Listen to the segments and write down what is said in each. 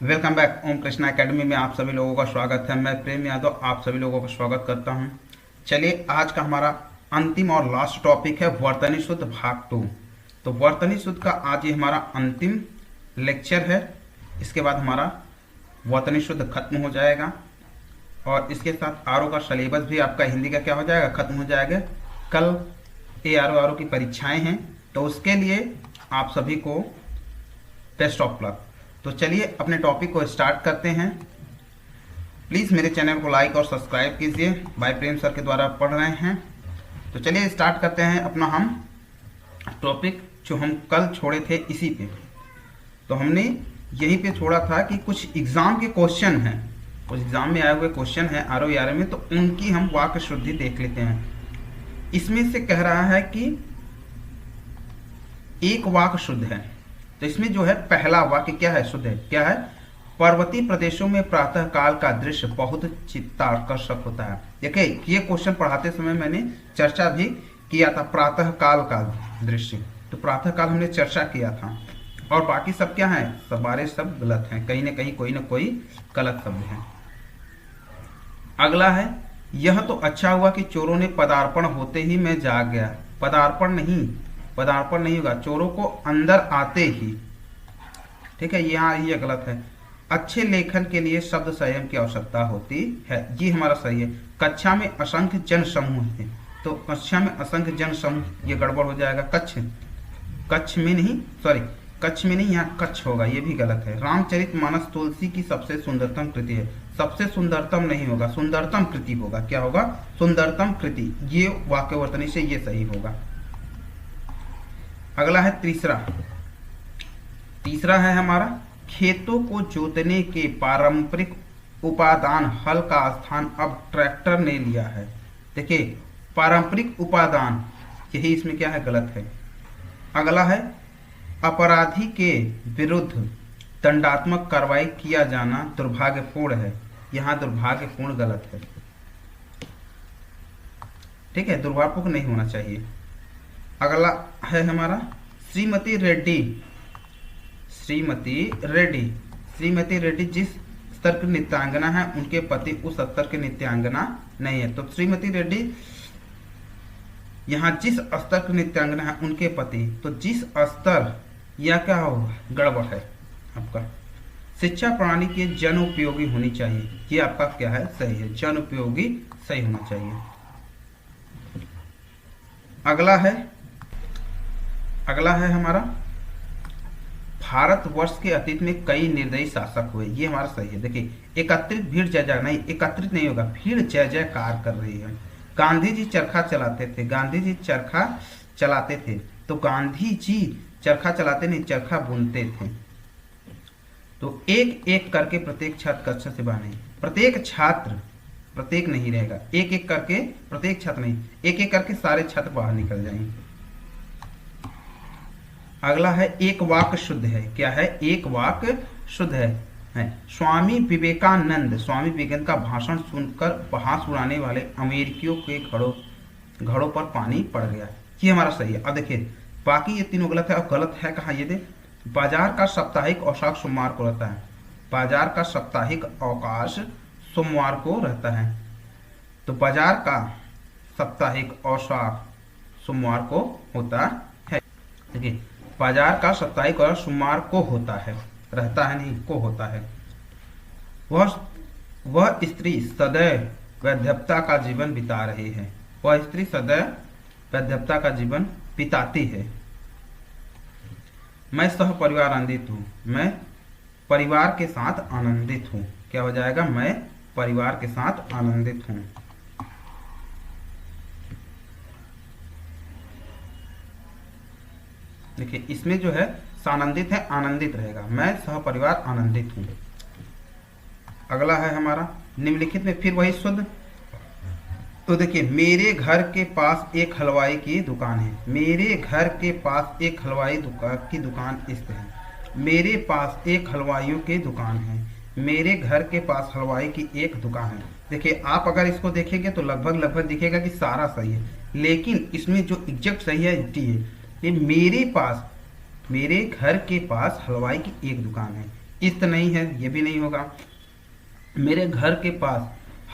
Welcome back ओम Krishna academy में आप सभी लोगों का स्वागत है। मैं प्रेम यादव आप सभी लोगों का स्वागत करता हूं। चलिए आज का हमारा अंतिम और लास्ट टॉपिक है वर्तनी शुद्ध भाग 2। तो वर्तनी शुद्ध का आज ये हमारा अंतिम लेक्चर है। इसके बाद हमारा वर्तनी शुद्ध खत्म हो जाएगा और इसके साथ आरओ का सिलेबस भी आपका हिंदी का क्या हो जाएगा, खत्म हो जाएगा। कल ARO की परीक्षाएं हैं तो उसके लिए आप सभी को बेस्ट ऑफ लक। तो चलिए अपने टॉपिक को स्टार्ट करते हैं। प्लीज़ मेरे चैनल को लाइक और सब्सक्राइब कीजिए। भाई प्रेम सर के द्वारा पढ़ रहे हैं। तो चलिए स्टार्ट करते हैं अपना हम टॉपिक जो हम कल छोड़े थे इसी पे। तो हमने यहीं पे छोड़ा था कि कुछ एग्ज़ाम के क्वेश्चन हैं, कुछ एग्ज़ाम में आए हुए क्वेश्चन हैं आरओ ARO में, तो उनकी हम वाक्य शुद्धि देख लेते हैं। इसमें से कह रहा है कि एक वाक्य शुद्ध है। तो इसमें जो है पहला वाक्य क्या है, शुद्ध है, क्या है, पर्वतीय प्रदेशों में प्रातः काल का दृश्य बहुत चित्ताकर्षक होता है। देखिए ये क्वेश्चन पढ़ाते समय मैंने चर्चा भी किया था, प्रातः काल का दृश्य। तो प्रातः काल हमने चर्चा किया था और बाकी सब क्या है, सारे सब गलत हैं, कहीं ना कहीं कोई ना कोई गलत शब्द है। अगला है, यह तो अच्छा हुआ कि चोरों ने पदार्पण होते ही मैं जाग गया। पदार्पण नहीं होगा, चोरों को अंदर आते ही, ठीक है, यहाँ ये गलत है। अच्छे लेखन के लिए शब्द संयम की आवश्यकता होती है, ये हमारा सही है। कक्षा में असंख्य जन समूह है, तो कक्षा में असंख्य जन समूह, ये गड़बड़ हो जाएगा। कच्छ में नहीं, यहाँ कच्छ होगा, ये भी गलत है। रामचरितमानस तुलसी की सबसे सुंदरतम कृति है, सबसे सुंदरतम नहीं होगा, सुंदरतम कृति होगा। क्या होगा, सुंदरतम कृति। ये वाक्यवर्तनी से ये सही होगा। अगला है तीसरा है हमारा, खेतों को जोतने के पारंपरिक उपादान हल का स्थान अब ट्रैक्टर ने लिया है। देखिए पारंपरिक उपादान, यही इसमें क्या है, गलत है। अगला है, अपराधी के विरुद्ध दंडात्मक कार्रवाई किया जाना दुर्भाग्यपूर्ण है। यहाँ दुर्भाग्यपूर्ण गलत है, ठीक है, दुर्भाग्यपूर्ण नहीं होना चाहिए। अगला है हमारा, श्रीमती रेड्डी जिस स्तर की नृत्यांगना है उनके पति उस स्तर के नृत्यांगना नहीं है। तो श्रीमती रेड्डी यहाँ जिस स्तर की नृत्यांगना है उनके पति, तो जिस स्तर, या क्या होगा, गड़बड़ है आपका। शिक्षा प्रणाली के जन उपयोगी होनी चाहिए, ये आपका क्या है, सही है, जन उपयोगी सही होना चाहिए। अगला है हमारा, भारतवर्ष के अतीत में कई निर्दयी शासक हुए, ये हमारा सही है। देखिए एकत्रित भीड़ जय नहीं, एकत्रित नहीं होगा, भीड़ जय जयकार कर रही है। गांधी जी चरखा चलाते थे, तो गांधी जी चरखा चलाते नहीं, चरखा बुनते थे। तो एक एक करके प्रत्येक छात्र कक्षा से बाहर नहीं, प्रत्येक नहीं रहेगा, एक एक करके प्रत्येक छात्र नहीं, एक एक करके सारे छात्र बाहर निकल जाएंगे। अगला है, एक वाक्य शुद्ध है, क्या है, एक वाक्य शुद्ध है। स्वामी विवेकानंद का भाषण सुनकर बहास उड़ाने वाले अमेरिकियों के घड़ों पर पानी पड़ गया, ये हमारा सही है। अब देखिए बाकी ये तीनों गलत है, और गलत है कहाँ, ये दे, बाजार का साप्ताहिक अवकाश सोमवार को रहता है, बाजार का साप्ताहिक अवकाश सोमवार को रहता है। तो बाजार का साप्ताहिक अवकाश सोमवार को होता है। देखिए बाजार का साप्ताहिक और सोमवार को होता है, रहता है नहीं, को होता है। वह स्त्री सदैव वैधव्यता का जीवन बिता रही है, वह स्त्री सदैव वैधव्यता का जीवन बिताती है। मैं सह परिवार आनंदित हूँ, मैं परिवार के साथ आनंदित हूँ, क्या हो जाएगा, मैं परिवार के साथ आनंदित हूँ। देखिए इसमें जो है सानंदित है, आनंदित रहेगा, मैं सह परिवार आनंदित हूँ। अगला है हमारा, निम्नलिखित में फिर वही शुद्ध। तो देखिए मेरे घर के पास एक हलवाई की दुकान है, मेरे घर के पास एक हलवाई की दुकान स्थित है, मेरे पास एक हलवाइयों की दुकान है, मेरे घर के पास हलवाई की एक दुकान है। देखिए आप अगर इसको देखेंगे तो लगभग दिखेगा कि सारा सही है, लेकिन इसमें जो एग्जैक्ट सही है डी है। ये मेरे घर के पास हलवाई की एक दुकान है, इस्त नहीं है, ये भी नहीं होगा। मेरे घर के पास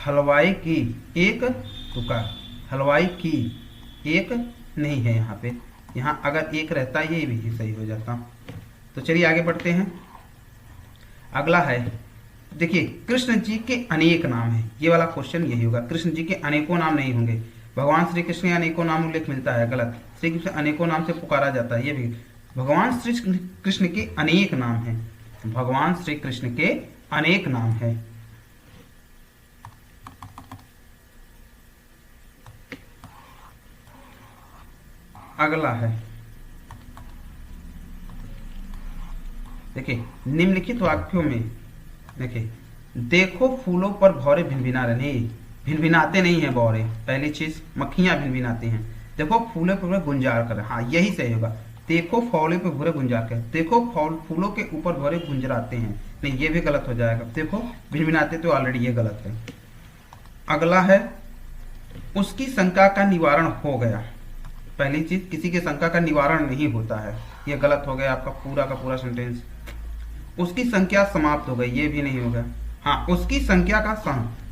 हलवाई की एक दुकान, हलवाई की एक नहीं है यहाँ पे, यहाँ अगर एक रहता ये भी सही हो जाता। तो चलिए आगे बढ़ते हैं। अगला है, देखिए कृष्ण जी के अनेक नाम हैं, ये वाला क्वेश्चन यही होगा। कृष्ण जी के अनेकों नाम नहीं होंगे। भगवान श्री कृष्ण के अनेकों नाम उल्लेख मिलता है, गलत। श्री कृष्ण अनेकों नाम से पुकारा जाता है, ये भी। भगवान श्री कृष्ण के अनेक नाम हैं, भगवान श्री कृष्ण के अनेक नाम हैं। अगला है, देखिए निम्नलिखित वाक्यों में, देखिए देखो फूलों पर भौरे भिनभिना रहे, नहीं भिनभिनाते नहीं है भौरे, पहली चीज मक्खियां भिनभिनाती हैं। देखो फूलों पर गुंजार कर, हाँ यही सही होगा। देखो फौले पे भूरे गुंजार कर, देखो फूलों के ऊपर भौरे गुंजराते हैं, नहीं ये भी गलत हो जाएगा। देखो भिनभिनाते तो ऑलरेडी ये गलत है। अगला है, उसकी शंका का निवारण हो गया। पहली चीज, किसी की शंका का निवारण नहीं होता है, ये गलत हो गया आपका पूरा का पूरा सेंटेंस। उसकी संख्या समाप्त हो गई, ये भी नहीं होगा। हाँ, उसकी संख्या का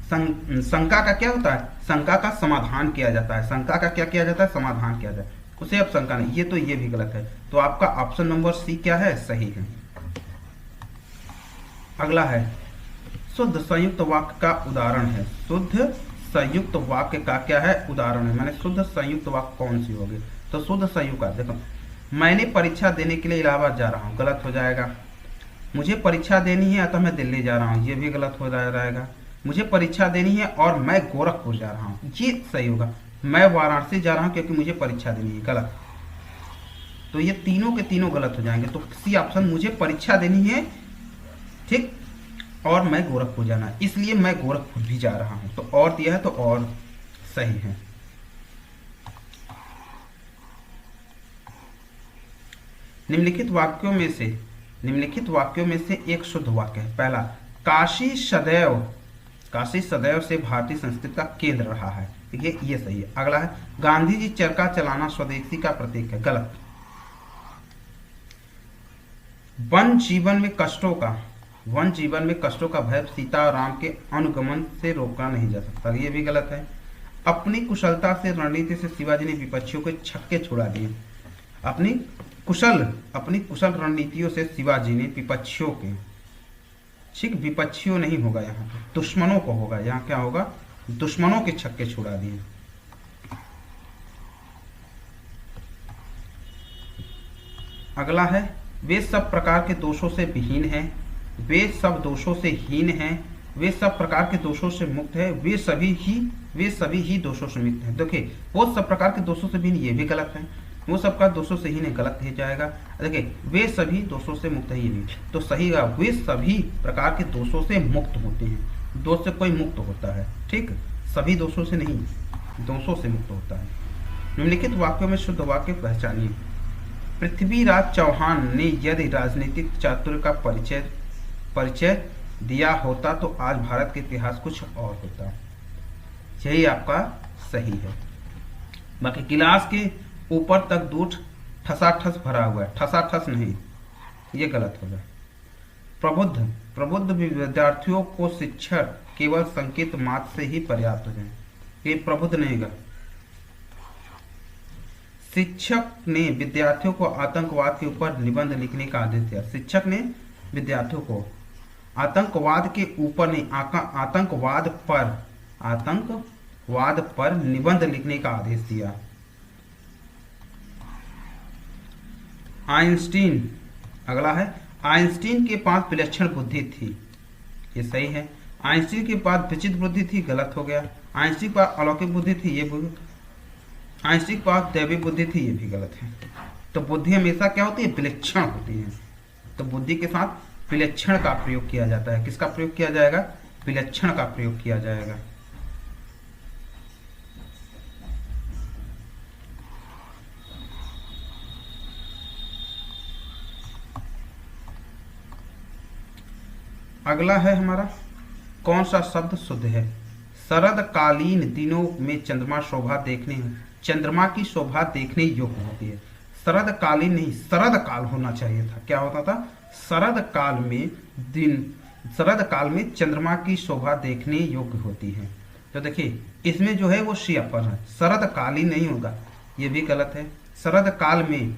शंका का क्या होता है, शंका का समाधान किया जाता है, शंका का क्या किया जाता है, समाधान किया जाता है, उसे अब शंका नहीं, ये तो ये भी गलत है। तो आपका ऑप्शन नंबर सी क्या है, सही है। अगला है, शुद्ध संयुक्त वाक्य का उदाहरण है। शुद्ध संयुक्त वाक्य का क्या है, उदाहरण है। मैंने शुद्ध संयुक्त वाक्य कौन सी होगी, तो शुद्ध संयुक्त का देखो, मैंने परीक्षा देने के लिए इलाहाबाद जा रहा हूँ, गलत हो जाएगा। मुझे परीक्षा देनी है अतः मैं दिल्ली जा रहा हूँ, ये भी गलत हो जाएगा। मुझे परीक्षा देनी है और मैं गोरखपुर जा रहा हूँ, ये सही होगा। मैं वाराणसी जा रहा हूँ क्योंकि मुझे परीक्षा देनी है, गलत। तो ये तीनों के तीनों गलत हो जाएंगे। तो सी ऑप्शन, मुझे परीक्षा देनी है, ठीक, और मैं गोरखपुर जाना है, इसलिए मैं गोरखपुर भी जा रहा हूं। तो और दिया है तो और सही है। निम्नलिखित वाक्यों में से एक शुद्ध वाक्य है। पहला, काशी सदैव से भारतीय संस्कृति का केंद्र रहा है, देखिए ये सही है। अगला है, गांधी जी चरखा चलाना स्वदेशी का प्रतीक है, गलत। वन जीवन में कष्टों का भय सीता और राम के अनुगमन से रोका नहीं जा सकता, ये भी गलत है। अपनी कुशलता से रणनीति से शिवाजी ने विपक्षियों के छक्के छुड़ा दिए। अपनी कुशल रणनीतियों से शिवाजी ने विपक्षियों के, ठीक, विपक्षियों नहीं होगा यहाँ पे, दुश्मनों को होगा, यहाँ क्या होगा, दुश्मनों के छक्के छुड़ा दिए। अगला है, वे सब प्रकार के दोषों से विहीन हैं, वे सब दोषों से हीन हैं, वे सब प्रकार के दोषों से मुक्त है, वे सभी ही दोषों से मुक्त है। देखिए वो सब प्रकार के दोषों से विहीन, ये भी गलत है। वो सब का दोषों से हीन है, गलत हो जाएगा। देखिए वे सभी दोषों से मुक्त है, ये भी तो सही है। वे सभी प्रकार के दोषों से मुक्त होते हैं, दोष से कोई मुक्त होता है, ठीक, सभी दोषों से नहीं, दोषों से मुक्त होता है। निम्नलिखित वाक्यों में शुद्ध वाक्य पहचानिए। पृथ्वीराज चौहान ने यदि राजनीतिक चातुर्य का परिचय दिया होता तो आज भारत के इतिहास कुछ और होता, यही आपका सही है। बाकी गिलास के ऊपर तक दूध ठसाठस भरा हुआ है, ठसाठस नहीं, ये गलत होगा। प्रबुद्ध विद्यार्थियों को शिक्षक केवल संकेत मात्र से ही पर्याप्त है, ये प्रबुद्ध नहीं है। शिक्षक ने विद्यार्थियों को आतंकवाद के ऊपर निबंध लिखने का आदेश दिया। शिक्षक ने विद्यार्थियों को आतंकवाद के ऊपर नहीं, आतंकवाद पर निबंध लिखने का आदेश दिया। आइंस्टीन, अगला है, आइंस्टीन के पास विलक्षण बुद्धि थी, ये सही है। आइंस्टीन के पास विचित्र बुद्धि थी, गलत हो गया। आइंस्टीन के पास अलौकिक बुद्धि थी, ये आइंस्टीन के पास दैविक बुद्धि थी, ये भी गलत है। तो बुद्धि हमेशा क्या होती है, विलक्षण होती है। तो बुद्धि के साथ विलक्षण का प्रयोग किया जाता है। किसका प्रयोग किया जाएगा, विलक्षण का प्रयोग किया जाएगा। अगला है हमारा, कौन सा शब्द शुद्ध है। शरदकालीन दिनों में चंद्रमा की शोभा देखने योग्य होती है। शरदकालीन नहीं, शरद काल होना चाहिए था। क्या होता था? शरद काल में शरद काल में चंद्रमा की शोभा देखने योग्य होती है। तो देखिए इसमें जो है वो शी अपर है, शरद कालीन नहीं होगा, ये भी गलत है। शरद काल में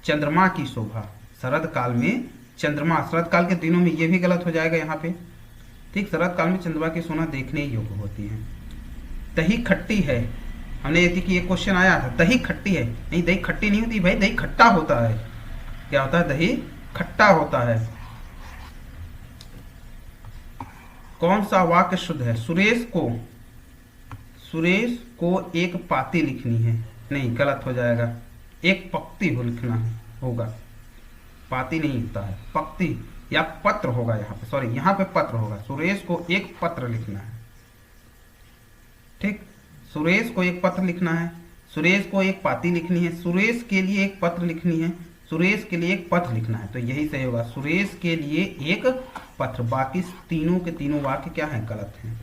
चंद्रमा की शोभा, शरद काल में चंद्रमा, शरद काल के दिनों में, ये भी गलत हो जाएगा यहाँ पे। ठीक, शरद काल में चंद्रमा की शोभा देखने योग्य होती है। दही खट्टी है, हमने ये थी कि ये क्वेश्चन आया था, दही खट्टी है, नहीं दही खट्टी नहीं होती भाई, दही खट्टा होता है। क्या होता है? दही खट्टा होता है। कौन सा वाक्य शुद्ध है? सुरेश को एक पाती लिखनी है, नहीं गलत हो जाएगा, एक पंक्ति हो लिखना होगा, पाती नहीं होता है, पंक्ति या पत्र होगा यहाँ पे, सॉरी यहाँ पे पत्र होगा। सुरेश को एक पत्र लिखना है। ठीक, सुरेश को एक पत्र लिखना है, सुरेश को एक पाती लिखनी है, सुरेश के लिए एक पत्र लिखनी है, सुरेश के लिए एक पत्र लिखना है, तो यही सही होगा, सुरेश के लिए एक पत्र। बाकी तीनों के तीनों वाक्य क्या है? गलत हैं।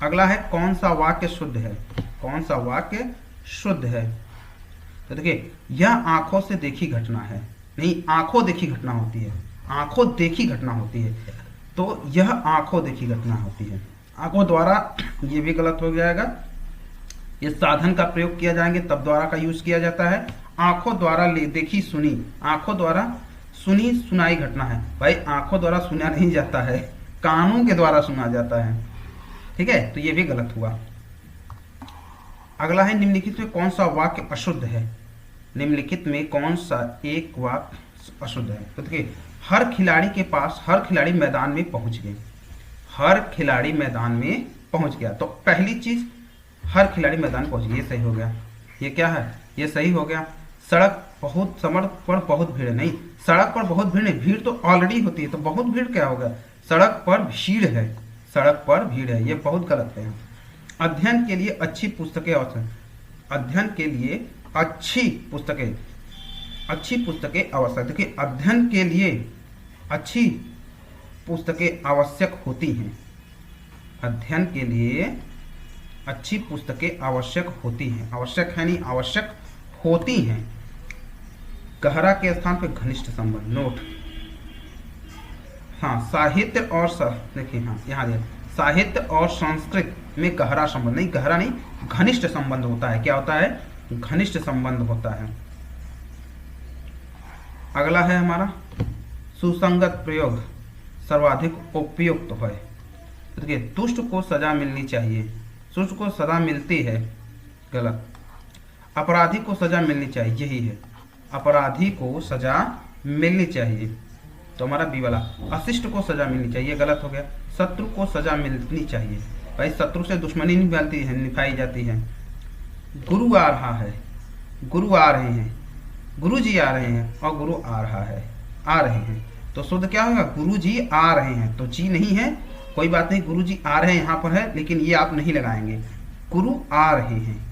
अगला है कौन सा वाक्य शुद्ध है? कौन सा वाक्य शुद्ध है? तो देखिए यह आंखों से देखी घटना है, नहीं आंखों देखी घटना होती है, आंखों देखी घटना होती है, तो यह आंखों देखी घटना होती है, आंखों द्वारा, ये भी गलत हो जाएगा। ये साधन का प्रयोग किया जाएंगे तब द्वारा का यूज किया जाता है। आंखों द्वारा देखी सुनी, आंखों द्वारा सुनी सुनाई घटना है, भाई आंखों द्वारा सुना नहीं जाता है, कानों के द्वारा सुना जाता है। ठीक है, तो ये भी गलत हुआ। अगला है निम्नलिखित में कौन सा वाक्य अशुद्ध है? निम्नलिखित में कौन सा एक वाक्य अशुद्ध है? तो देखिए हर खिलाड़ी के पास, हर खिलाड़ी मैदान में पहुंच गए, हर खिलाड़ी मैदान में पहुंच गया, तो पहली चीज हर खिलाड़ी मैदान पहुंच गया, ये सही हो गया। ये क्या है? ये सही हो गया। सड़क पर बहुत भीड़ है, नहीं सड़क पर बहुत भीड़ नहीं, भीड़ तो ऑलरेडी होती है, तो बहुत भीड़ क्या होगा? सड़क पर भीड़ है, सड़क पर भीड़ है, ये बहुत गलत है। अध्ययन के लिए अच्छी पुस्तकें आवश्यक, अध्ययन के लिए अच्छी पुस्तकें आवश्यक। देखिए अध्ययन के लिए अच्छी पुस्तकें आवश्यक होती हैं, अध्ययन के लिए अच्छी पुस्तकें आवश्यक होती हैं, आवश्यक है नहीं आवश्यक होती हैं। गहरा के स्थान पे घनिष्ठ संबंध, नोट। हाँ, साहित्य और देखिए, हाँ यहाँ देखिए, साहित्य और संस्कृत में गहरा संबंध, नहीं गहरा नहीं, घनिष्ठ संबंध होता है। क्या होता है? घनिष्ठ संबंध होता है। अगला है हमारा सुसंगत प्रयोग सर्वाधिक उपयुक्त है। तो देखिए दुष्ट को सजा मिलनी चाहिए, दुष्ट को सजा मिलती है, गलत। अपराधी को सजा मिलनी चाहिए, यही है, अपराधी को सजा मिलनी चाहिए, तो हमारा बी वाला। अशिष्ट को सजा मिलनी चाहिए, गलत हो गया। शत्रु को सजा मिलनी चाहिए, भाई शत्रु से दुश्मनी नहीं मिलती है, निभाई जाती है। गुरु आ रहा है, गुरु आ रहे हैं, गुरु जी आ रहे हैं, और गुरु आ रहा है, आ रहे हैं, तो शुद्ध क्या होगा? गुरु जी आ रहे हैं, तो जी नहीं है, कोई बात नहीं, गुरु जी आ रहे हैं यहाँ पर है, लेकिन ये आप नहीं लगाएंगे। गुरु आ रहे हैं,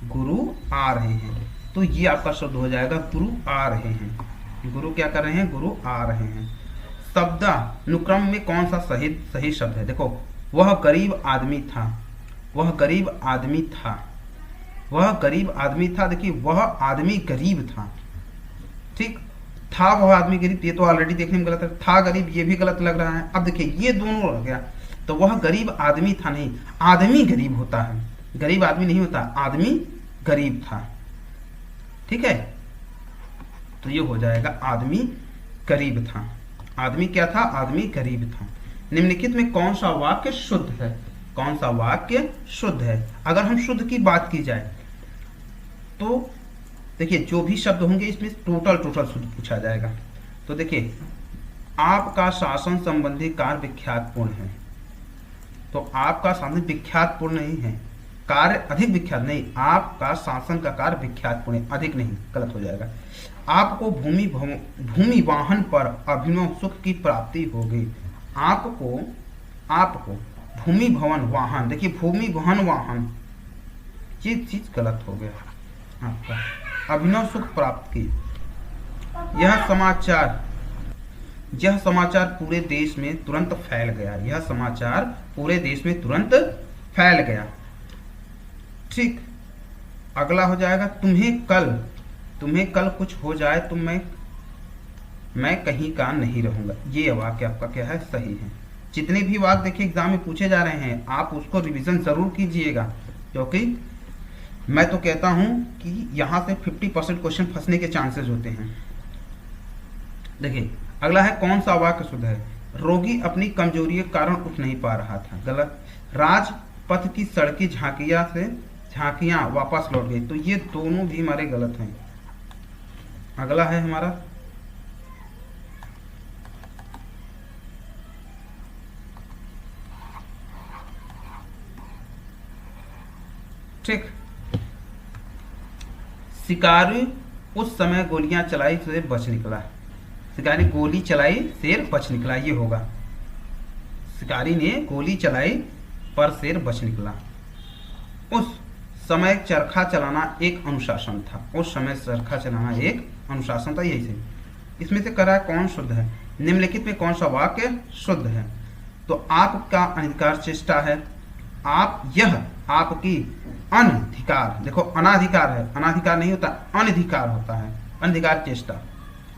गुरु आ रहे हैं, तो ये आपका शुद्ध हो जाएगा, गुरु आ रहे हैं। गुरु क्या कर रहे हैं? गुरु आ रहे हैं। शब्दानुक्रम में कौन सा सही शब्द है? देखो वह गरीब आदमी था, वह गरीब आदमी था, वह गरीब आदमी था, देखिए वह आदमी गरीब था, ठीक था, वह आदमी गरीब, ये तो ऑलरेडी देखने में गलत है। था गरीब, ये भी गलत लग रहा है। अब देखिए ये दोनों हो गया, तो वह गरीब आदमी था, नहीं आदमी गरीब होता है, गरीब आदमी नहीं होता, आदमी गरीब था, ठीक है, तो ये हो जाएगा आदमी गरीब था। आदमी क्या था? आदमी गरीब था। निम्नलिखित में कौन सा वाक्य शुद्ध है? कौन सा वाक्य शुद्ध है? अगर हम शुद्ध की बात की जाए तो देखिए जो भी शब्द होंगे इसमें टोटल शुद्ध पूछा जाएगा। तो देखिए आपका शासन संबंधी कार्य विख्यातपूर्ण है, तो आपका शासन विख्यातपूर्ण नहीं है, कार्य अधिक विख्यात नहीं, आपका शासन का कार्य विख्यातपूर्ण है, अधिक नहीं, गलत हो जाएगा। आपको भूमि वाहन पर अभिनव सुख की प्राप्ति होगी। आपको भूमि भवन वाहन, देखिए भूमि भवन वाहन, ये चीज गलत हो गया आपका, अभिनव सुख प्राप्त की। यह समाचार पूरे देश में तुरंत फैल गया, यह समाचार पूरे देश में तुरंत फैल गया, ठीक। अगला हो जाएगा तुम्हें कल कुछ हो जाए तो मैं कहीं का नहीं रहूंगा, ये वाक्य आपका क्या है, सही है। जितने भी वाक्य देखिए एग्जाम में पूछे जा रहे हैं आप उसको रिवीजन जरूर कीजिएगा, क्योंकि मैं तो कहता हूं कि यहां से 50% क्वेश्चन फंसने के चांसेस होते हैं। देखिए अगला है कौन सा वाक्य शुद्ध है। रोगी अपनी कमजोरी के कारण उठ नहीं पा रहा था, गलत। राजपथ की सड़की झांकियां वापस लौट गई, तो ये दोनों भी हमारे गलत हैं। अगला है हमारा ठीक, शिकारी उस समय गोलियां चलाई से बच निकला। शिकारी गोली चलाई शेर बच निकला, ये होगा। शिकारी ने गोली चलाई पर शेर बच निकला। उस समय चरखा चलाना एक अनुशासन था, उस समय चरखा चलाना एक अनुशासन था, यही से। इसमें से कह रहा है कौन शुद्ध है, निम्नलिखित में कौन सा वाक्य शुद्ध है। तो आपका अनधिकार चेष्टा है, आप यह आपकी अनधिकार, देखो अनाधिकार है, अनाधिकार नहीं होता, अनधिकार होता है, अनधिकार चेष्टा,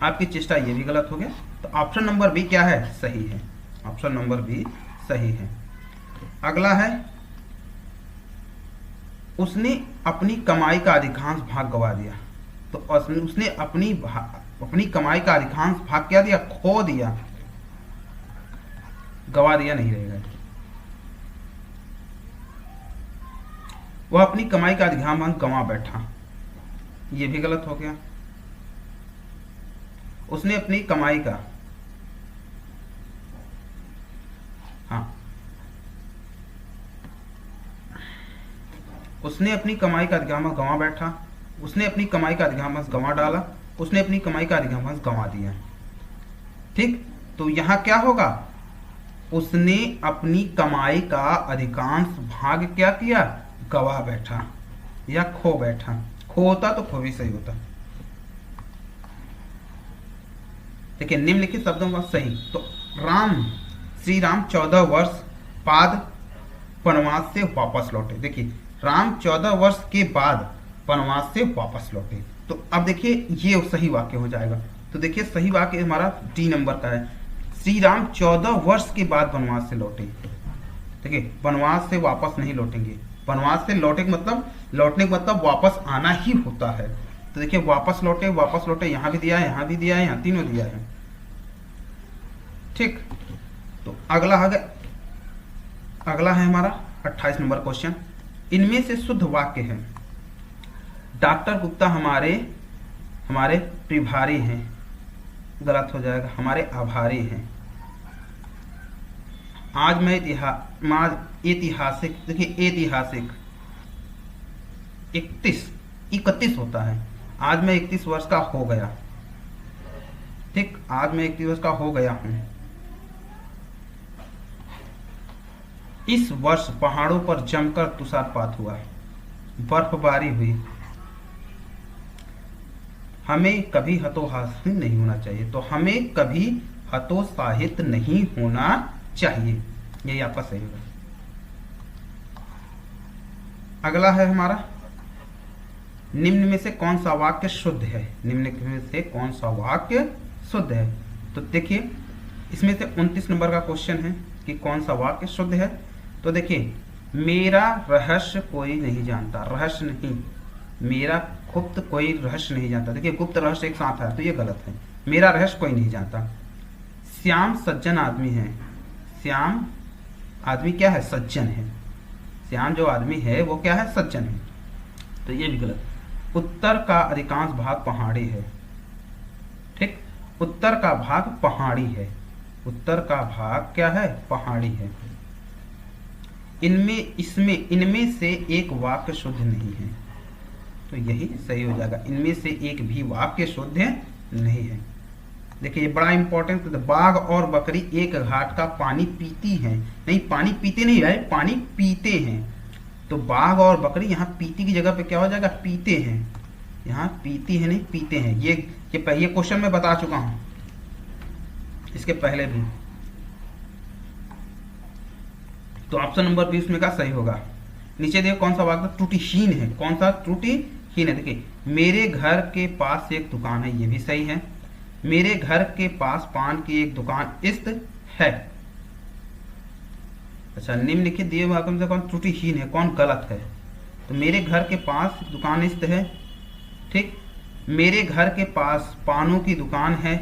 आपकी चेष्टा, ये भी गलत हो गया। तो ऑप्शन नंबर बी क्या है, सही है, ऑप्शन नंबर बी सही है। अगला है उसने अपनी कमाई का अधिकांश भाग गवा दिया। तो उसने अपनी कमाई का अधिकांश भाग क्या दिया, खो दिया, गवा दिया नहीं रहेगा। वह अपनी कमाई का अधिकांश भाग गंवा बैठा, ये भी गलत हो गया। उसने अपनी कमाई का, हाँ, उसने अपनी कमाई का अधिकांश भाग गंवा बैठा, उसने अपनी कमाई का अधिकांश भाग गंवा डाला, उसने अपनी कमाई का अधिकांश भाग गंवा दिया। ठीक, तो यहां क्या होगा, उसने अपनी कमाई का अधिकांश भाग क्या किया, गवा बैठा या खो बैठा। खो होता तो खो भी सही होता। देखिए निम्नलिखित शब्दों का सही, तो श्री राम 14 वर्ष बाद वनवास से वापस लौटे। देखिए राम 14 वर्ष के बाद वनवास से वापस लौटे, तो अब देखिए ये सही वाक्य हो जाएगा। तो देखिए सही वाक्य हमारा डी नंबर का है, श्री राम 14 वर्ष के बाद वनवास से लौटे। देखिए वनवास से वापस नहीं लौटेंगे, वनवास से लौटने का मतलब वापस आना ही होता है। तो देखिए वापस लौटे, यहां भी दिया है, यहां भी दिया है, यहां तीनों दिया है। ठीक, तो अगला है हमारा 28 नंबर क्वेश्चन। इनमें से शुद्ध वाक्य है, डॉक्टर गुप्ता हमारे प्रभारी हैं, गलत हो जाएगा, हमारे आभारी हैं। आज मैं ऐतिहासिक, देखिए ऐतिहासिक 31 होता है, आज मैं 31 वर्ष का हो गया। ठीक, आज मैं 31 वर्ष का हो गया हूं। इस वर्ष पहाड़ों पर जमकर तुषारपात हुआ, बर्फबारी हुई। हमें कभी हतोत्साहित नहीं होना चाहिए, तो हमें कभी हतोत्साहित नहीं होना चाहिए, यही आपका सही होगा। अगला है हमारा निम्न में से कौन सा वाक्य शुद्ध है, निम्न में से कौन सा वाक्य शुद्ध है। तो देखिए इसमें से 29 नंबर का क्वेश्चन है कि कौन सा वाक्य शुद्ध है। तो देखिए मेरा रहस्य कोई नहीं जानता, रहस्य नहीं, मेरा गुप्त कोई रहस्य नहीं जानता। देखिए गुप्त रहस्य एक साथ है, तो ये गलत है, मेरा रहस्य कोई नहीं जानता। श्याम सज्जन आदमी है, श्याम आदमी क्या है, सज्जन है। श्याम जो आदमी है वो क्या है, सज्जन है, तो ये भी गलत। उत्तर का अधिकांश भाग पहाड़ी है। ठीक, उत्तर का भाग पहाड़ी है, उत्तर का भाग क्या है, पहाड़ी है। इनमें से एक वाक्य शुद्ध नहीं है, तो यही सही हो जाएगा, इनमें से एक भी वाक्य शुद्ध नहीं है। देखिए ये बड़ा इंपॉर्टेंट, बाघ और बकरी एक घाट का पानी पीती हैं, नहीं पानी पीते नहीं है, पानी पीते हैं। तो बाघ और बकरी, यहाँ पीती की जगह पे क्या हो जाएगा, पीते हैं, यहाँ पीती है नहीं पीते हैं। ये क्वेश्चन मैं बता चुका हूं इसके पहले भी। तो ऑप्शन नंबर 20 में का सही होगा। नीचे देखो कौन सा वाक्य त्रुटिहीन है, कौन सा त्रुटिहीन हीन है। देखिए मेरे घर के पास एक दुकान है, ये भी सही है। मेरे घर के पास पान की एक दुकान स्थित है। अच्छा, निम्नलिखित दिए हुए वाक्य में से कौन त्रुटिहीन है, कौन गलत है? तो मेरे घर के पास दुकान स्थित है, ठीक। मेरे घर के पास पानों की दुकान है,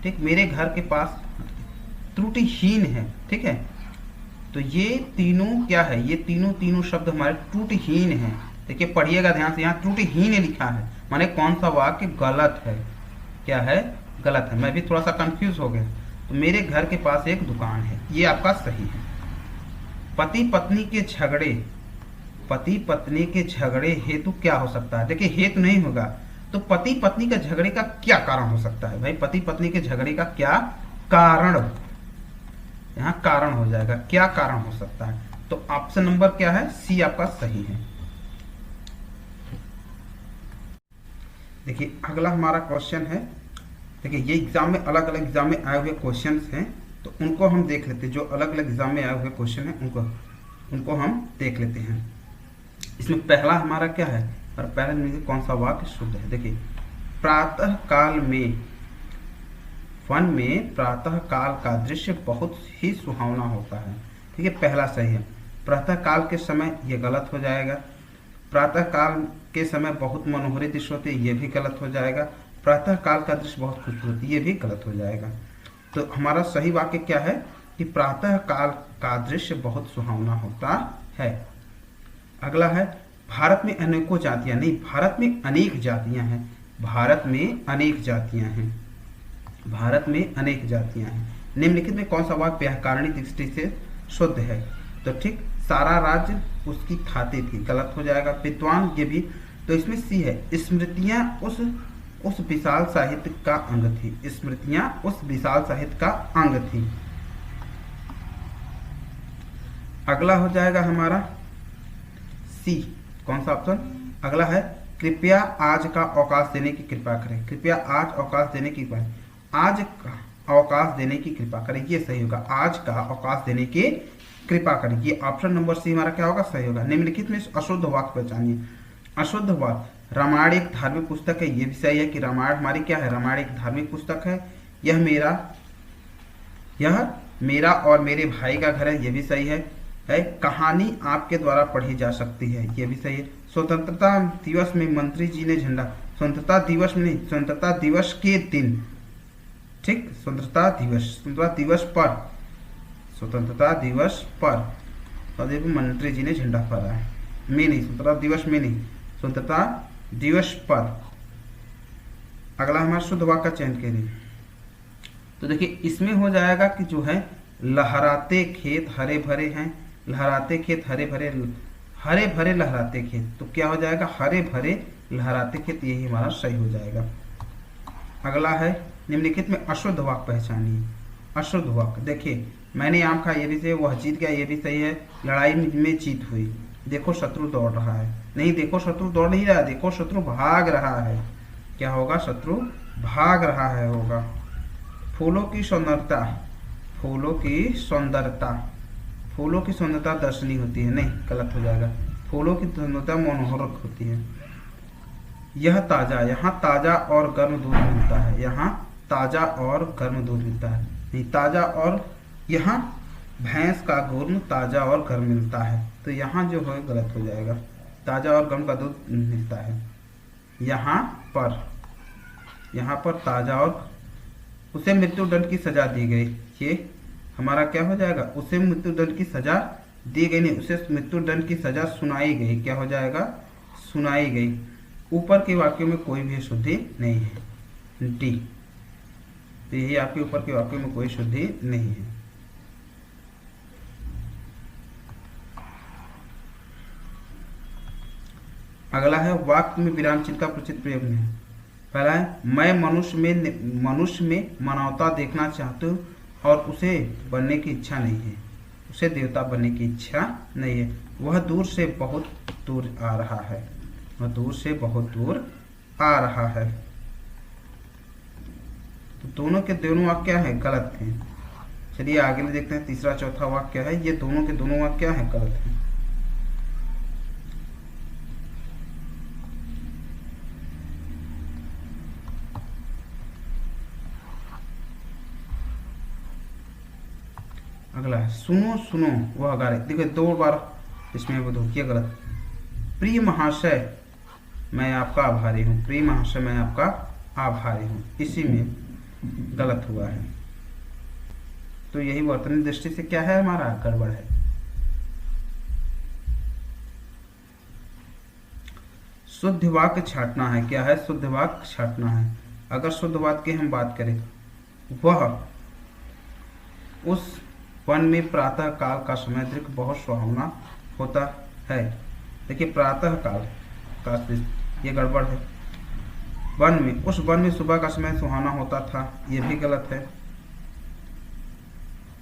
ठीक। मेरे घर के पास त्रुटिहीन है, ठीक है। तो ये तीनों क्या है, ये तीनों शब्द हमारे त्रुटिहीन हैं। देखिए पढ़िएगा ध्यान से, यहाँ त्रुटिहीन लिखा है, माने कौन सा वाक्य गलत है, क्या है, गलत है। मैं भी थोड़ा सा कंफ्यूज हो गया। तो मेरे घर के पास एक दुकान है, ये आपका सही है। पति पत्नी के झगड़े, पति पत्नी के झगड़े हेतु क्या हो सकता है? देखिए हेतु नहीं होगा, तो पति पत्नी के झगड़े का क्या कारण हो सकता है भाई? पति पत्नी के झगड़े का क्या कारण, यहाँ कारण हो जाएगा, क्या कारण हो सकता है? तो ऑप्शन नंबर क्या है, सी आपका सही है। देखिए अगला हमारा क्वेश्चन है, देखिए ये एग्जाम में अलग अलग एग्जाम में आए हुए क्वेश्चंस हैं, तो उनको हम देख लेते हैं। जो अलग अलग एग्जाम में आए हुए क्वेश्चन हैं उनको हम देख लेते हैं। इसमें पहला हमारा क्या है, और पहले में कौन सा वाक्य शुद्ध है? देखिए प्रातः काल में, वन में प्रातः काल का दृश्य बहुत ही सुहावना होता है, ठीक है, पहला सही है। प्रातः काल के समय ये गलत हो जाएगा। प्रातः काल के समय बहुत मनोहरी दृश्य होते हैं, ये भी गलत हो जाएगा। प्रातः काल का दृश्य बहुत खूबसूरत, ये भी गलत हो जाएगा। तो हमारा सही वाक्य क्या है कि प्रातः काल का दृश्य बहुत सुहावना होता है। अगला है भारत में अनेकों जातियां, नहीं, भारत में अनेक जातियां हैं, भारत में अनेक जातियां हैं, भारत में अनेक जातियां हैं। निम्नलिखित में कौन सा वाक्य व्याकरणिक दृष्टि से शुद्ध है? तो ठीक, सारा राज्य उसकी खाते थी, गलत हो जाएगा। विद्वान, ये भी, तो इसमें सी है, स्मृतियां उस विशाल साहित्य का अंग थी, स्मृतियां उस विशाल साहित्य का अंग थी। अगला हो जाएगा हमारा सी, कौन सा ऑप्शन? अगला है कृपया आज का अवकाश देने की कृपा करें, कृपया आज अवकाश देने की, आज का अवकाश देने की कृपा करें, ये सही होगा। आज का अवकाश देने की कृपा करें, ये ऑप्शन नंबर सी हमारा क्या होगा, सही होगा। निम्नलिखित में अशुद्ध वाक्य पहचानिए। अशुद्ध वाक्य, रामायण एक धार्मिक पुस्तक है, ये भी सही है कि रामायण हमारी क्या है, रामायण एक धार्मिक पुस्तक है। यह मेरा और मेरे भाई का घर है, ये भी सही है। कहानी आपके द्वारा पढ़ी जा सकती है, ये भी सही है। स्वतंत्रता दिवस में मंत्री जी ने झंडा, स्वतंत्रता दिवस में नहीं, स्वतंत्रता दिवस के दिन, ठीक, स्वतंत्रता दिवस पर, स्वतंत्रता दिवस पर मंत्री जी ने झंडा फहराया है, में नहीं, स्वतंत्रता दिवस में नहीं, स्वतंत्रता दिवस पर। अगला हमारा शुद्ध वाक्य का चयन करिए। तो देखिए इसमें हो जाएगा कि जो है लहराते खेत हरे भरे हैं, लहराते खेत हरे भरे, हरे भरे लहराते खेत, तो क्या हो जाएगा, हरे भरे लहराते खेत, यही हमारा सही हो जाएगा। अगला है निम्नलिखित में अशुद्ध वाक्य पहचानिए। अशुद्ध वाक्य, देखिए मैंने आम खाया, ये भी सही, वह जीत गया, ये भी सही है। लड़ाई में जीत हुई, देखो शत्रु दौड़ रहा है, नहीं, देखो शत्रु दौड़ नहीं रहा, देखो शत्रु भाग रहा है, क्या होगा, शत्रु भाग रहा है होगा। फूलों की सुंदरता, फूलों की सुंदरता, फूलों की सुंदरता दर्शनीय होती है, नहीं, गलत हो जाएगा। फूलों की सुंदरता मनोहरक होती है। यह ताजा, यहाँ ताजा और गर्म दूध मिलता है, यहाँ ताजा और गर्म दूध मिलता है, नहीं, ताजा और, यहाँ भैंस का गुर्म ताजा और गर्म मिलता है, तो यहाँ जो है गलत हो जाएगा, ताजा और गर्म का दूध मिलता है। यहाँ पर ताजा और, उसे मृत्युदंड की सजा दी गई, ये हमारा क्या हो जाएगा, उसे मृत्युदंड की सजा दी गई, नहीं, उसे मृत्युदंड की सजा सुनाई गई, क्या हो जाएगा, सुनाई गई। ऊपर के वाक्यों में कोई भी शुद्धि नहीं है, डी, तो यही आपके ऊपर के वाक्यों में कोई शुद्धि नहीं है। अगला है वाक्य में विराम चिन्ह का प्रचित प्रयोग नहीं। पहला है मैं मनुष्य में मानवता देखना चाहती हूँ और उसे बनने की इच्छा नहीं है, उसे देवता बनने की इच्छा नहीं है। वह दूर से बहुत दूर आ रहा है, वह दूर से बहुत दूर आ रहा है। तो दोनों के दोनों वाक्य क्या है, गलत हैं। चलिए आगे देखते हैं तीसरा चौथा वाक्य क्या है, ये दोनों के दोनों वाक्य क्या है, गलत हैं। अगला है सुनो सुनो वह गारे। देखिए 2 बार इसमें वो धोखिए गलत। प्रिय महाशय मैं आपका आभारी हूँ, प्रिय महाशय मैं आपका आभारी हूँ, इसी में गलत हुआ है। तो यही वर्तनी दृष्टि से क्या है, हमारा गड़बड़ है। शुद्ध वाक्य छांटना है। क्या है, शुद्ध वाक्य छांटना है। अगर शुद्ध वाक्य की हम बात करें, वह उस वन में प्रातः काल का समय दृश्य बहुत सुहावना होता है। देखिए प्रातः काल का ये गड़बड़ है। वन में, उस वन में सुबह का समय सुहाना होता था, ये भी गलत है।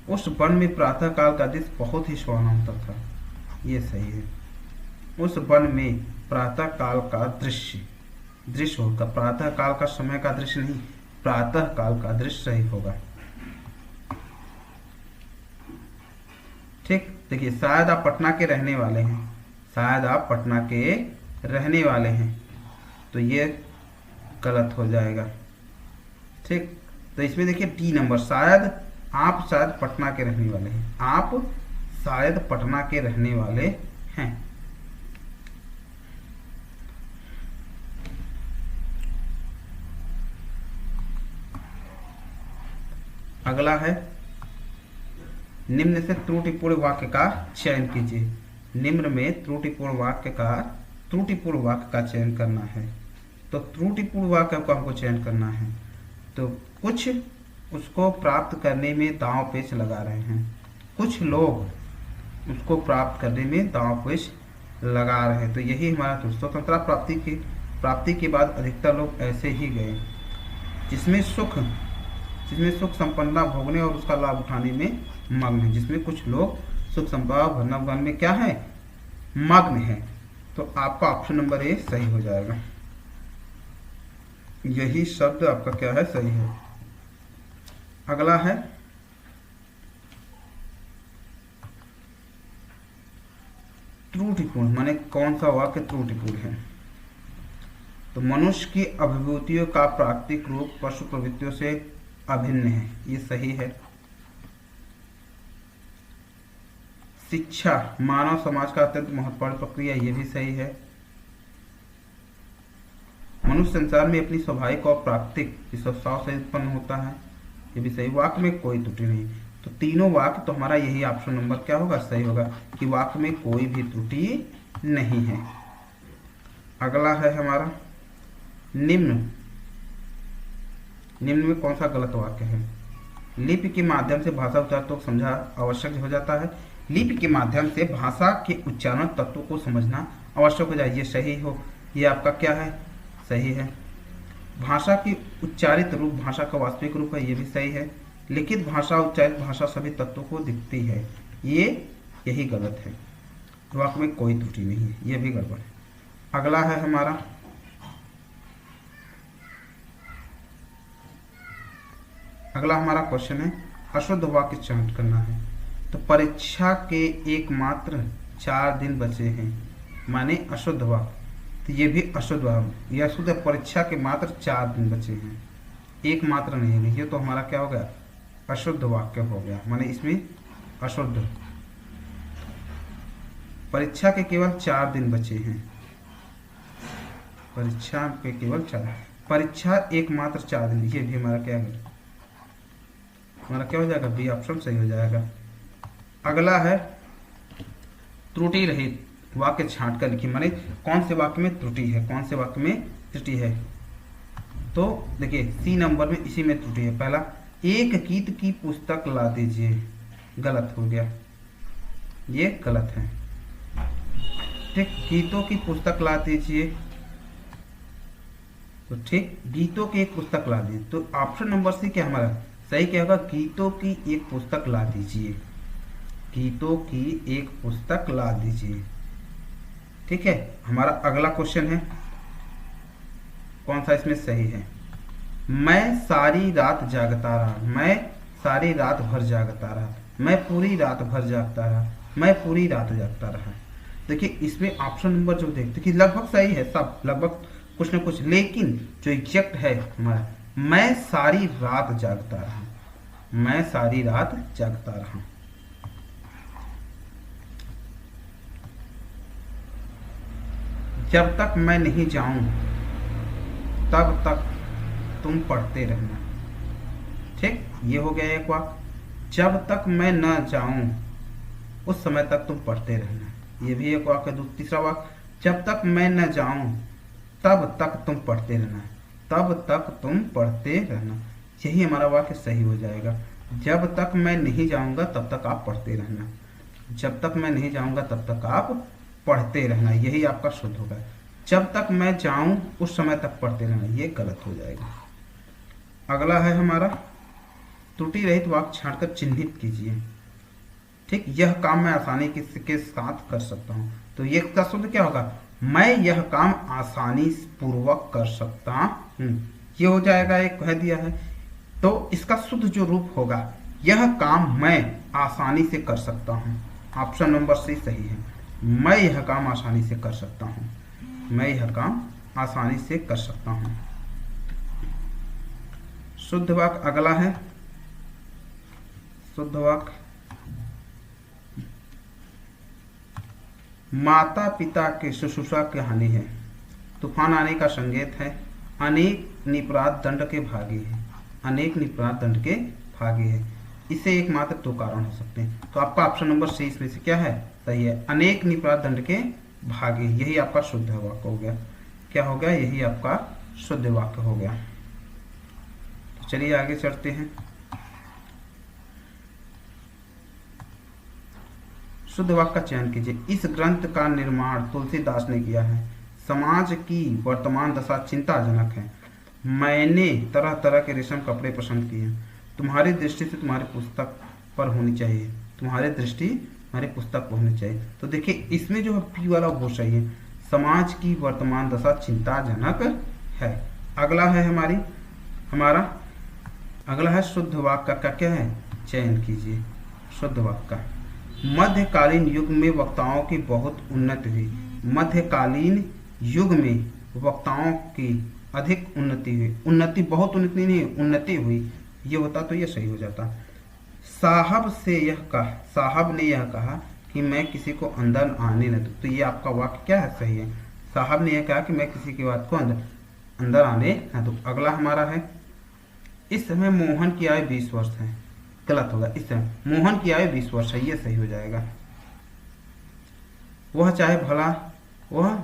उस वन में प्रातः काल का दृश्य बहुत ही सुहाना होता था, ये सही है। उस वन में प्रातः काल का दृश्य होगा। प्रातः काल का समय का दृश्य नहीं, प्रातः काल का दृश्य सही होगा। ठीक, देखिए शायद आप पटना के रहने वाले हैं, शायद आप पटना के रहने वाले हैं, तो ये गलत हो जाएगा। ठीक, तो इसमें देखिए डी नंबर, शायद आप शायद पटना के रहने वाले हैं, आप शायद पटना के रहने वाले हैं। अगला है निम्न से त्रुटिपूर्ण वाक्य का चयन कीजिए। निम्न में त्रुटिपूर्ण वाक्य का चयन करना है। तो त्रुटिपूर्ण वाक्य को हमको चयन करना है, तो कुछ उसको प्राप्त करने में दांव पेच लगा रहे हैं, कुछ लोग उसको प्राप्त करने में दांव पेच लगा रहे हैं। तो यही हमारा स्वतंत्रता प्राप्ति के बाद अधिकतर लोग ऐसे ही गए, जिसमें सुख संपन्नता भोगने और उसका लाभ उठाने में मग्न है। जिसमें कुछ लोग सुख संपदा भोगने में क्या है, मग्न है। तो आपका ऑप्शन नंबर ए सही हो जाएगा। यही शब्द आपका क्या है, सही है। अगला है त्रुटिपूर्ण, माने कौन सा वाक्य त्रुटिपूर्ण है। तो मनुष्य की अभिभूतियों का प्राकृतिक रूप पशु प्रवृत्तियों से अभिन्न है, ये सही है। शिक्षा मानव समाज का अत्यंत महत्वपूर्ण प्रक्रिया, ये भी सही है। मनुष्य संसार में अपनी स्वाभाविक और प्राकृतिक विशेषताओं से उत्पन्न होता है, ये भी सही। वाक्य में कोई त्रुटि नहीं। तो तीनों वाक्य, तो हमारा यही ऑप्शन नंबर क्या होगा, सही होगा, कि वाक्य में कोई भी त्रुटि नहीं है। अगला है हमारा निम्न में कौन सा गलत वाक्य है। लिपि के माध्यम से भाषा उच्चारण तत्व को समझा आवश्यक हो जाता है। लिपि के माध्यम से भाषा के उच्चारण तत्वों को समझना आवश्यक हो जाए, ये सही हो। ये आपका क्या है, सही है। भाषा की उच्चारित रूप भाषा का वास्तविक रूप है, ये भी सही है। लिखित भाषा उच्चारित भाषा सभी तत्वों को दिखती है, यही गलत है। वाक्य में कोई त्रुटि नहीं है, ये भी गड़बड़ है। अगला है हमारा क्वेश्चन है अशुद्ध वाक्य चयन करना है। तो परीक्षा के एकमात्र 4 दिन बचे हैं, माने अशुद्ध वाक्य। तो ये भी अशुद्ध वाक्य, यह अशुद्ध, परीक्षा के मात्र 4 दिन बचे हैं, एकमात्र नहीं है, ये तो हमारा क्या हो गया, अशुद्ध वाक्य हो गया। माने इसमें अशुद्ध, परीक्षा के केवल 4 दिन बचे हैं, परीक्षा के केवल 4, परीक्षा एकमात्र 4 दिन, ये भी हमारा क्या है, हमारा क्या हो जाएगा, बी ऑप्शन सही हो जाएगा। अगला है त्रुटि रहित वाक्य छांट कर लिखिए, माने कौन से वाक्य में त्रुटि है, कौन से वाक्य में त्रुटि है। तो देखिए सी नंबर में इसी में त्रुटि है। पहला, एक गीत की पुस्तक ला दीजिए, गलत हो गया, ये गलत है। ठीक, गीतों की पुस्तक ला दीजिए, तो ठीक, गीतों की एक पुस्तक ला दीजिए। तो ऑप्शन नंबर सी क्या हमारा सही क्या होगा, गीतों की एक पुस्तक ला दीजिए, गीतों की एक पुस्तक ला दीजिए। ठीक है, हमारा अगला क्वेश्चन है, कौन सा इसमें सही है। मैं सारी रात जागता रहा, मैं सारी रात भर जागता रहा, मैं पूरी रात भर जागता रहा, मैं पूरी रात जागता रहा। देखिए इसमें ऑप्शन नंबर जो देखिए लगभग सही है, सब लगभग कुछ न कुछ, लेकिन जो एग्जैक्ट है हमारा, मैं सारी रात जागता रहा, मैं सारी रात जागता रहा, जब तक मैं नहीं जाऊं तब तक तुम पढ़ते रहना। ठीक, ये हो गया एक वाक्य। जब तक मैं न जाऊं उस समय तक तुम पढ़ते रहना, ये भी एक वाक्य। तीसरा वाक्य, जब तक मैं न जाऊं तब तक तुम पढ़ते रहना, तब तक तुम पढ़ते रहना, यही हमारा वाक्य सही हो जाएगा। जब तक मैं नहीं जाऊंगा तब तक आप पढ़ते रहना, जब तक मैं नहीं जाऊंगा तब तक आप पढ़ते रहना, यही आपका शुद्ध होगा। जब तक मैं जाऊं उस समय तक पढ़ते रहना, ये गलत हो जाएगा। अगला है हमारा, त्रुटि रहित वाक्य छांटकर चिन्हित कीजिए। ठीक, यह काम मैं आसानी के साथ कर सकता हूं, तो ये इसका शुद्ध क्या होगा, मैं यह काम आसानी पूर्वक कर सकता हूं, ये हो जाएगा, एक कह दिया है। तो इसका शुद्ध जो रूप होगा, यह काम मैं आसानी से कर सकता हूं, ऑप्शन नंबर सी सही है। मैं यह काम आसानी से कर सकता हूं, मैं यह काम आसानी से कर सकता हूं। शुद्ध वाक्य अगला है, शुद्ध वाक्य, माता पिता के शुश्रूषा की हानि है, तूफान आने का संकेत है, अनेक निपराध दंड के भागी है, अनेक निपराध दंड के भागी है। इसे एकमात्र दो कारण हो सकते हैं, तो आपका ऑप्शन नंबर सी इसमें से क्या है, सही है, अनेक निपराध दंड के भागी, यही आपका शुद्ध वाक्य हो गया। क्या हो गया, यही आपका शुद्ध वाक्य हो गया। तो चलिए आगे चलते हैं। शुद्ध वाक्य का चयन कीजिए। इस ग्रंथ का निर्माण तुलसीदास ने किया है, समाज की वर्तमान दशा चिंताजनक है, मैंने तरह तरह के रेशम कपड़े पसंद किए, तुम्हारी दृष्टि से तुम्हारी पुस्तक पर होनी चाहिए, तुम्हारी दृष्टि हमारी पुस्तक पर होनी चाहिए। तो देखिए इसमें जो है पी वाला वो सही है, समाज की वर्तमान दशा चिंताजनक है। अगला है हमारा अगला है शुद्ध वाक्य का क्या है, चयन कीजिए। शुद्ध वाक्य का, मध्यकालीन युग में वक्ताओं की बहुत उन्नति हुई, मध्यकालीन युग में वक्ताओं की अधिक उन्नति हुई, उन्नति बहुत उन्नति नहीं, उन्नति हुई, ये होता तो ये सही हो जाता। साहब ने यह कहा कि मैं किसी को अंदर आने न दूं, तो ये आपका वाक्य क्या है, सही है। साहब ने यह कहा कि मैं किसी की बात को अंदर आने न दूं। अगला हमारा है, इस समय मोहन की आयु 20 वर्ष है, गलत होगा, इस समय मोहन की आयु 20 वर्ष है, ये सही हो जाएगा। वह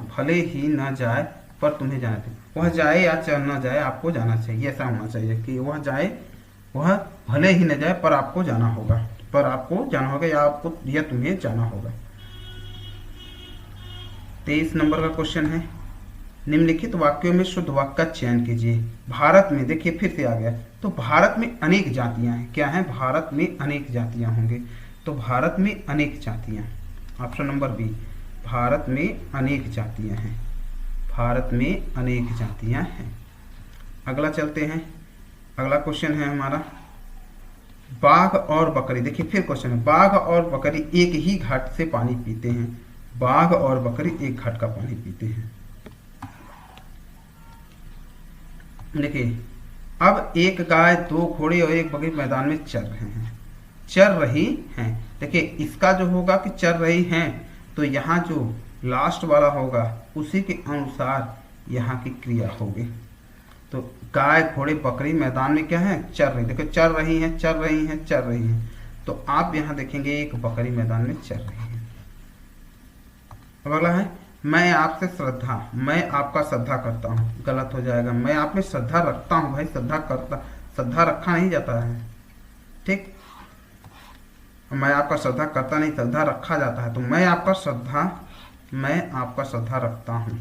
भले ही न जाए पर तुम्हें जाना चाहिए, वह जाए या न जाए आपको जाना चाहिए, ऐसा होना चाहिए कि वह भले ही न जाए पर आपको जाना होगा, या तुम्हें जाना होगा। 23 नंबर का क्वेश्चन है, निम्नलिखित वाक्यों में शुद्ध वाक्य का चयन कीजिए। भारत में, देखिए फिर से आ गया, तो भारत में अनेक जातियां हैं, क्या है, भारत में अनेक जातियां होंगे, तो भारत में अनेक जातियां, ऑप्शन नंबर बी, भारत में अनेक जातियां हैं, भारत में अनेक जातियां हैं। अगला चलते हैं, अगला क्वेश्चन है हमारा, बाघ और बकरी, देखिए फिर क्वेश्चन है, बाघ और बकरी एक ही घाट से पानी पीते हैं, बाघ और बकरी एक घाट का पानी पीते हैं। देखिए अब एक गाय, 2 घोड़े और एक बकरी मैदान में चर रही हैं। देखिए इसका जो होगा कि चर रही हैं, तो यहाँ जो लास्ट वाला होगा उसी के अनुसार यहाँ की क्रिया होगी। तो गाय, घोड़े, बकरी मैदान में क्या है, चर रही, देखो चर रही हैं, तो आप यहाँ देखेंगे एक बकरी मैदान में चर रही है। अब अगला है, मैं आपका श्रद्धा करता हूँ, गलत हो जाएगा, मैं आप में श्रद्धा रखता हूँ, भाई श्रद्धा रखा नहीं जाता है, ठीक, मैं आपका श्रद्धा करता नहीं, श्रद्धा रखा जाता है, तो मैं आपका श्रद्धा रखता हूँ,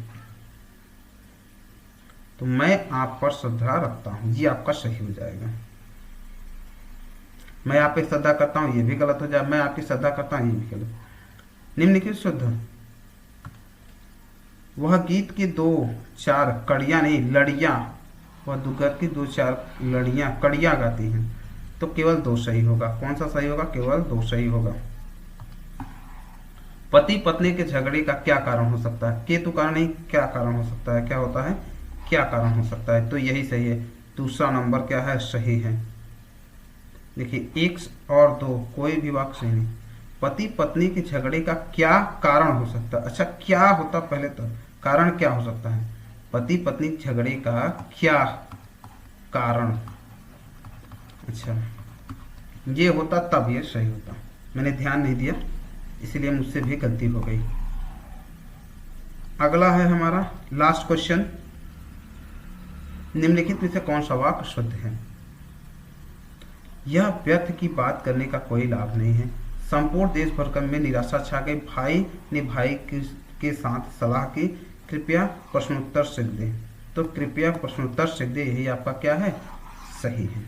तो मैं आप पर श्रद्धा रखता हूँ, ये आपका सही हो जाएगा। मैं आप पे श्रद्धा करता हूँ, ये भी गलत हो जाएगा, मैं आपकी श्रद्धा करता हूँ, ये भी गलत। निम्नलिखित शुद्ध, वह गीत की 2-4 कड़ियाँ नहीं लड़ियाँ, वह दुर्गत की 2-4 लड़ियाँ कड़ियाँ गाती हैं, तो केवल 2 सही होगा। कौन सा सही होगा, केवल 2 सही होगा। पति पत्नी के झगड़े का क्या कारण हो सकता है, केतु कारण नहीं, क्या कारण हो सकता है, क्या होता है, क्या कारण हो सकता है, तो यही सही है, दूसरा नंबर क्या है, सही है। देखिए 1 और 2 कोई भी वाक्य सही नहीं। पति पत्नी के झगड़े का क्या कारण हो सकता है, अच्छा क्या होता, पहले तो कारण क्या हो सकता है? पति पत्नी झगड़े का क्या कारण? अच्छा, ये होता तब ये सही होता, मैंने ध्यान नहीं दिया इसलिए मुझसे भी गलती हो गई। अगला है हमारा लास्ट क्वेश्चन, निम्नलिखित में से कौन सा वाक्य शुद्ध है? यह व्यर्थ की बात करने का कोई लाभ नहीं है। संपूर्ण देश भर में निराशा छा गई। भाई ने भाई के साथ सलाह की, कृपया प्रश्नोत्तर सीख दें। तो कृपया प्रश्नोत्तर सीख दें, यही आपका क्या है? सही है।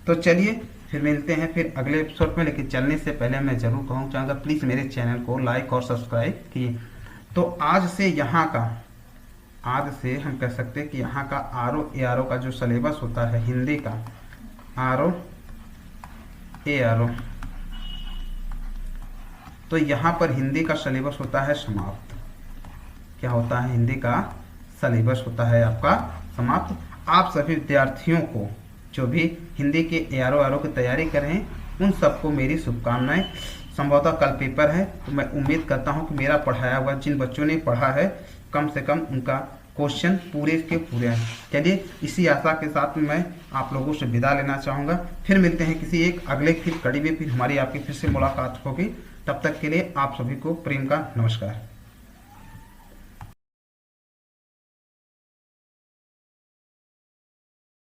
तो चलिए फिर मिलते हैं फिर अगले एपिसोड में, लेकिन चलने से पहले मैं जरूर कहूँ चाहूँगा प्लीज़ मेरे चैनल को लाइक और सब्सक्राइब कीजिए। तो आज से हम कह सकते हैं कि यहाँ का RO का जो सिलेबस होता है हिंदी का, RO तो यहाँ पर हिंदी का सिलेबस होता है समाप्त। क्या होता है? हिंदी का सिलेबस होता है आपका समाप्त। आप सभी विद्यार्थियों को जो भी हिंदी के ARO की तैयारी कर रहे हैं उन सबको मेरी शुभकामनाएं। संभवतः कल पेपर है, तो मैं उम्मीद करता हूं कि मेरा पढ़ाया हुआ जिन बच्चों ने पढ़ा है कम से कम उनका क्वेश्चन पूरे के पूरे हैं। चलिए इसी आशा के साथ मैं आप लोगों से विदा लेना चाहूँगा। फिर मिलते हैं किसी एक अगले फिर कड़ी में, फिर हमारी आपकी फिर से मुलाकात होगी। तब तक के लिए आप सभी को प्रेम का नमस्कार।